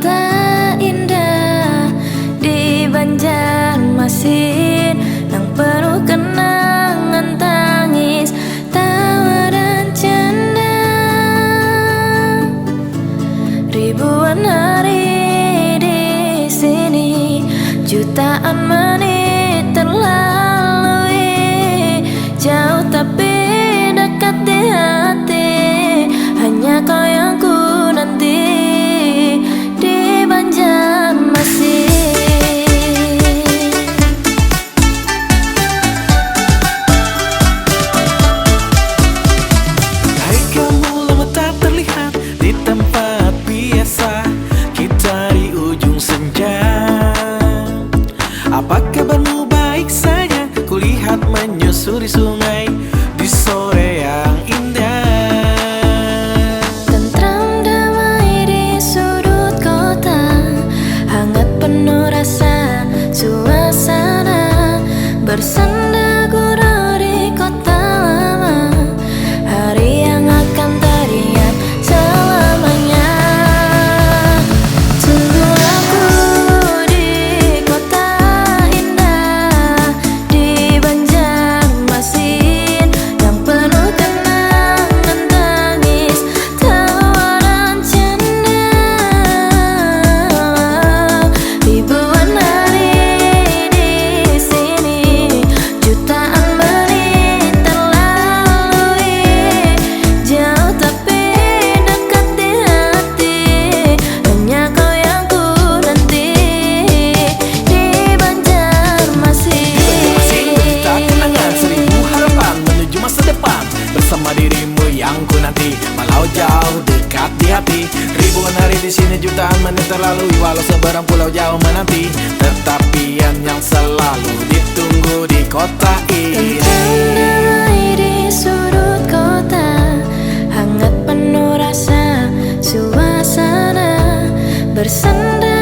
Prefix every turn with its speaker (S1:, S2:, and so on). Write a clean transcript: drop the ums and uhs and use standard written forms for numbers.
S1: kota indah di Banjarmasin yang penuh kenangan, tangis, tawa dan canda. Ribuan hari di sini, jutaan menit terlalui, jauh tapi dekat di hati. Hanya kau yang ku nanti di Banjarmasin.
S2: Hai kamu lama tak terlihat di tempat biasa, kita di ujung senja. Apa kabarmu, baik saja? Kulihat menyusuri sungai di sore yang indah.
S1: Tentram damai di sudut kota, hangat penuh rasa suasana, bersenda gurau di kota lama, hari yang akan teringat selamanya. Tunggu aku di kota indah di Banjarmasin yang penuh kenangan, tangis, tawa dan canda. Ribuan hari di sini, jutaan menit terlalui, jauh tapi dekat di hati. Hanya kau yang ku nanti di Banjarmasin.
S2: Berjuta kenangan, seribu harapan menuju masa depan. Bersama dirimu yang ku nanti, walau jauh dekat di hati. Ribuan hari di sini, jutaan menit terlalui, walau seberang pulau jauh menanti. Tetapian yang selalu ditunggu di kota ini.
S1: Tentram damai di sudut kota, hangat penuh rasa suasana, bersenda